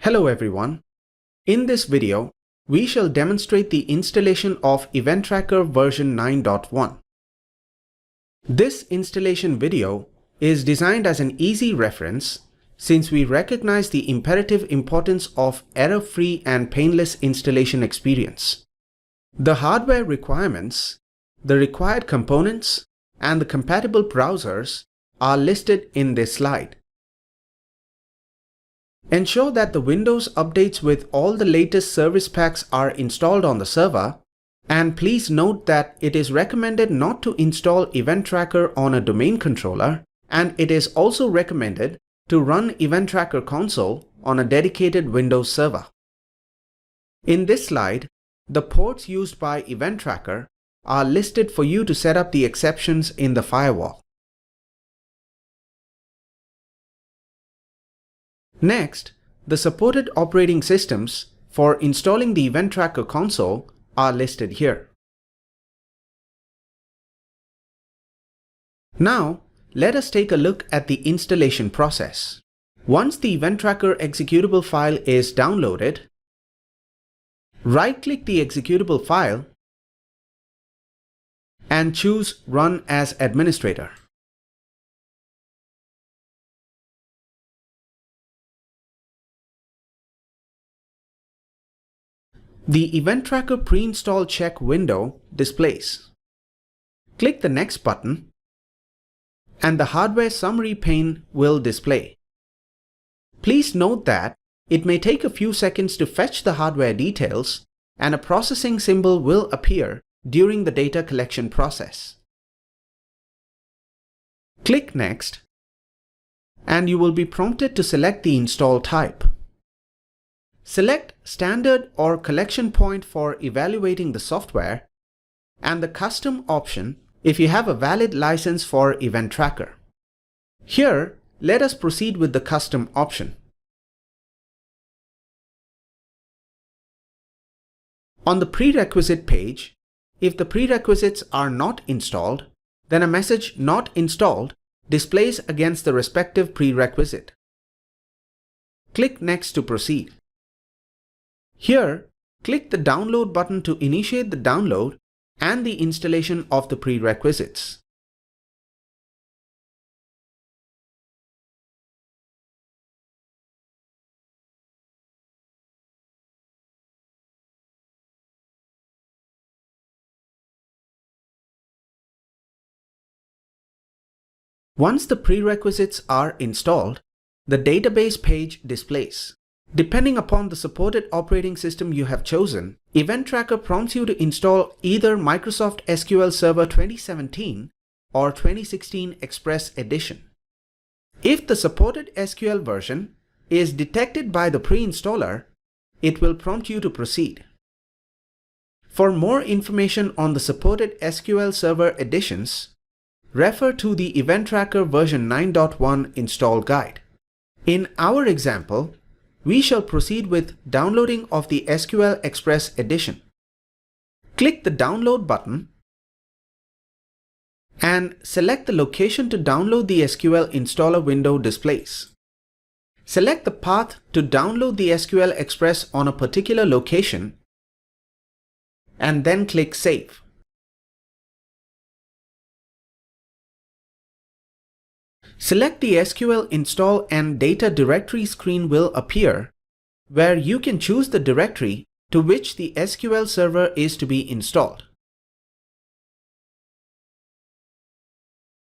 Hello everyone. In this video, we shall demonstrate the installation of EventTracker version 9.1. This installation video is designed as an easy reference since we recognize the imperative importance of error-free and painless installation experience. The hardware requirements, the required components, and the compatible browsers are listed in this slide. Ensure that the Windows updates with all the latest service packs are installed on the server, and please note that it is recommended not to install EventTracker on a domain controller, and it is also recommended to run EventTracker console on a dedicated Windows server. In this slide, the ports used by EventTracker are listed for you to set up the exceptions in the firewall. Next, the supported operating systems for installing the EventTracker console are listed here. Now, let us take a look at the installation process. Once the EventTracker executable file is downloaded, right-click the executable file and choose Run as Administrator. The EventTracker pre-install check window displays. Click the Next button and the hardware summary pane will display. Please note that it may take a few seconds to fetch the hardware details and a processing symbol will appear during the data collection process. Click Next and you will be prompted to select the install type. Select Standard or Collection Point for evaluating the software and the Custom option if you have a valid license for EventTracker. Here, let us proceed with the Custom option. On the prerequisite page, if the prerequisites are not installed, then a message Not Installed displays against the respective prerequisite. Click Next to proceed. Here, click the Download button to initiate the download and the installation of the prerequisites. Once the prerequisites are installed, the database page displays. Depending upon the supported operating system you have chosen, EventTracker prompts you to install either Microsoft SQL Server 2017 or 2016 Express Edition. If the supported SQL version is detected by the pre-installer, it will prompt you to proceed. For more information on the supported SQL Server editions, refer to the EventTracker version 9.1 install guide. In our example, we shall proceed with downloading of the SQL Express edition. Click the Download button and select the location to download the SQL installer window displays. Select the path to download the SQL Express on a particular location and then click Save. Select the SQL Install and Data Directory screen will appear, where you can choose the directory to which the SQL Server is to be installed.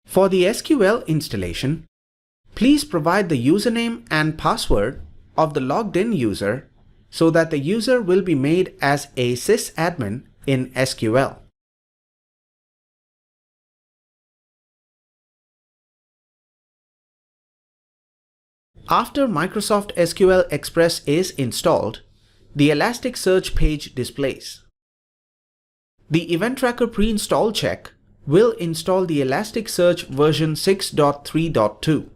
For the SQL installation, please provide the username and password of the logged in user so that the user will be made as a sysadmin in SQL. After Microsoft SQL Express is installed, the Elasticsearch page displays. The EventTracker pre-install check will install the Elasticsearch version 6.3.2.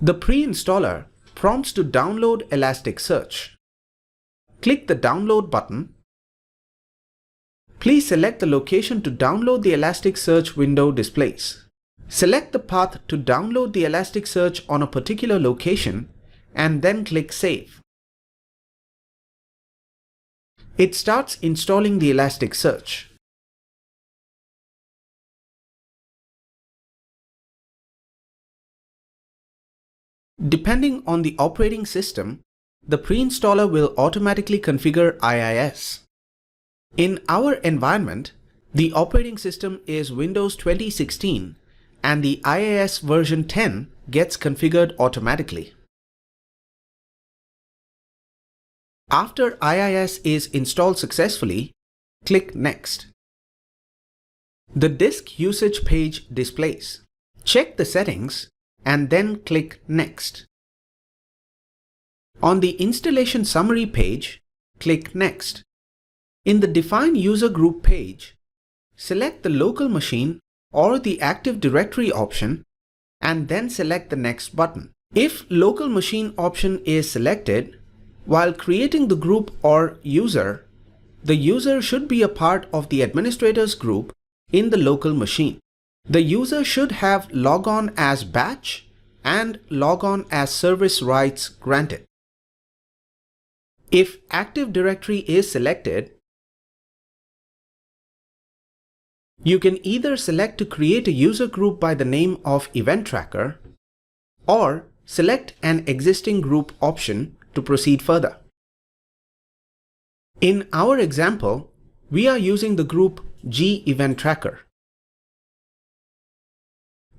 The pre-installer prompts to download Elasticsearch. Click the Download button. Please select the location to download the Elasticsearch window displays. Select the path to download the Elasticsearch on a particular location and then click Save. It starts installing the Elasticsearch. Depending on the operating system, the pre-installer will automatically configure IIS. In our environment, the operating system is Windows 2016 and the IIS version 10 gets configured automatically. After IIS is installed successfully, click Next. The disk usage page displays. Check the settings and then click Next. On the installation summary page, click Next. In the Define User Group page, select the local machine or the Active Directory option and then select the Next button. If local machine option is selected, while creating the group or user, the user should be a part of the administrator's group in the local machine. The user should have logon as batch and logon as service rights granted. If Active Directory is selected, you can either select to create a user group by the name of EventTracker or select an existing group option to proceed further. In our example, we are using the group G EventTracker.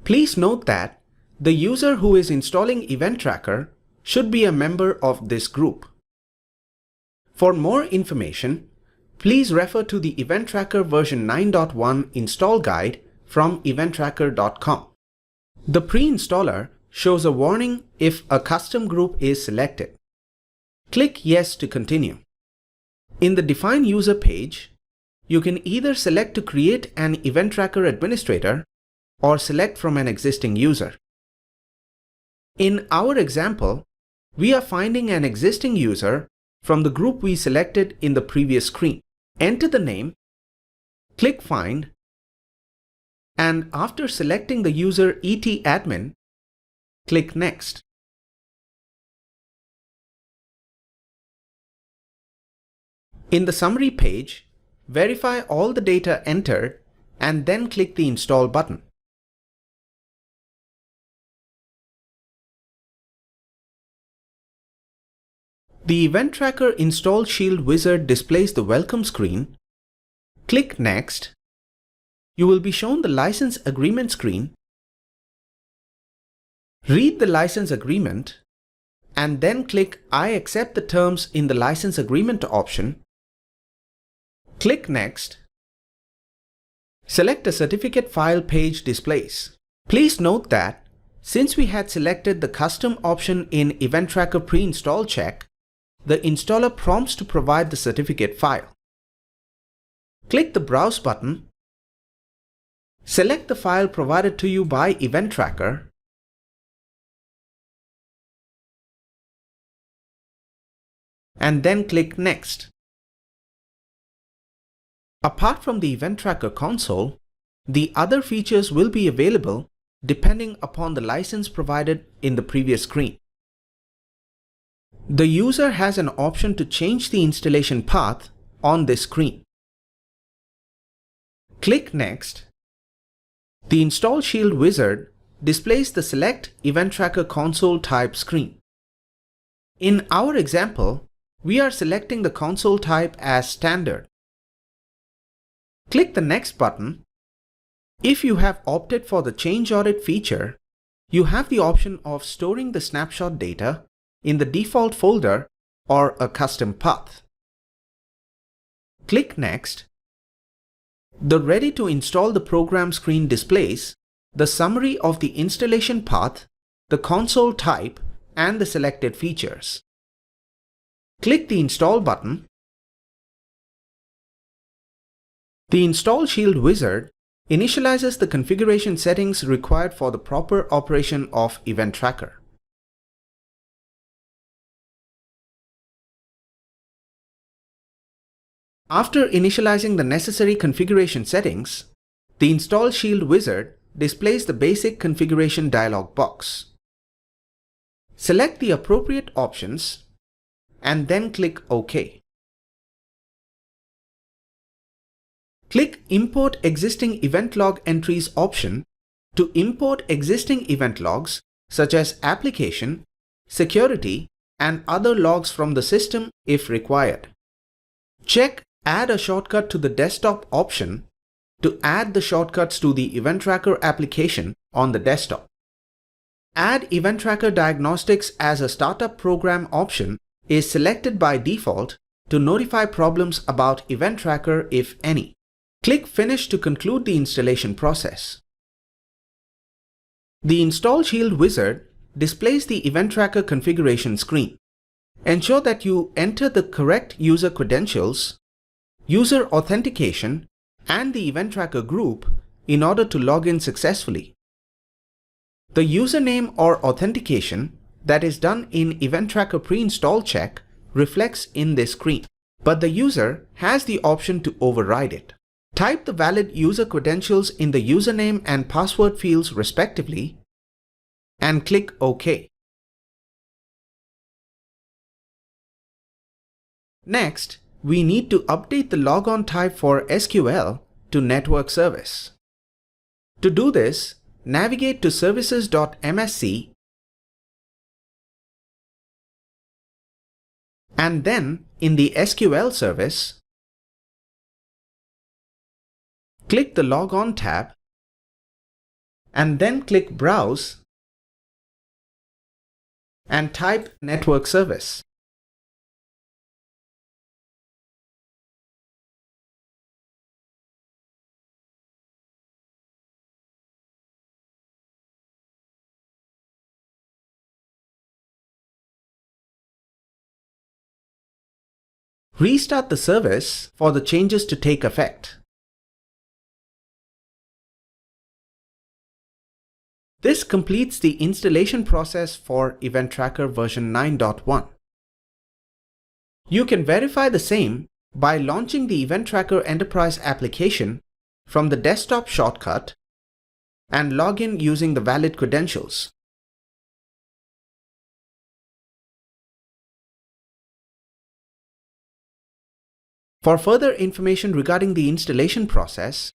Please note that the user who is installing EventTracker should be a member of this group. For more information, please refer to the EventTracker version 9.1 install guide from eventtracker.com. The pre-installer shows a warning if a custom group is selected. Click Yes to continue. In the Define User page, you can either select to create an EventTracker administrator or select from an existing user. In our example, we are finding an existing user from the group we selected in the previous screen. Enter the name, click Find, and after selecting the user etadmin, click Next. In the summary page, verify all the data entered and then click the Install button. The EventTracker Install Shield wizard displays the welcome screen. Click Next. You will be shown the license agreement screen. Read the license agreement and then click I accept the terms in the license agreement option. Click Next. Select a certificate file page displays. Please note that since we had selected the custom option in EventTracker pre-install check, the installer prompts to provide the certificate file. Click the Browse button. Select the file provided to you by EventTracker. And then click Next. Apart from the EventTracker console, the other features will be available depending upon the license provided in the previous screen. The user has an option to change the installation path on this screen. Click Next. The Install Shield wizard displays the Select EventTracker Console type screen. In our example, we are selecting the console type as Standard. Click the Next button. If you have opted for the Change Audit feature, you have the option of storing the snapshot data in the default folder or a custom path. Click Next. The Ready to Install the Program screen displays the summary of the installation path, the console type, and the selected features. Click the Install button. The Install Shield wizard initializes the configuration settings required for the proper operation of EventTracker. After initializing the necessary configuration settings, the Install Shield wizard displays the basic configuration dialog box. Select the appropriate options and then click OK. Click Import Existing Event Log Entries option to import existing event logs such as application, security, and other logs from the system if required. Check Add a shortcut to the desktop option to add the shortcuts to the EventTracker application on the desktop. Add EventTracker Diagnostics as a startup program option is selected by default to notify problems about EventTracker if any. Click Finish to conclude the installation process. The Install Shield wizard displays the EventTracker configuration screen. Ensure that you enter the correct user credentials, user authentication, and the EventTracker group in order to log in successfully. The username or authentication that is done in EventTracker pre-install check reflects in this screen, but the user has the option to override it. Type the valid user credentials in the username and password fields respectively and click OK. Next, we need to update the logon type for SQL to network service. To do this, navigate to services.msc and then in the SQL service, click the Logon tab and then click Browse and type Network Service. Restart the service for the changes to take effect. This completes the installation process for EventTracker version 9.1. You can verify the same by launching the EventTracker Enterprise application from the desktop shortcut and log in using the valid credentials. For further information regarding the installation process,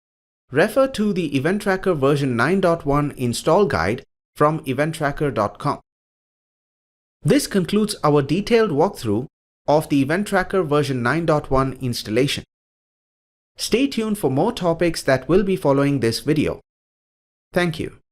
refer to the EventTracker version 9.1 install guide from eventtracker.com. This concludes our detailed walkthrough of the EventTracker version 9.1 installation. Stay tuned for more topics that will be following this video. Thank you.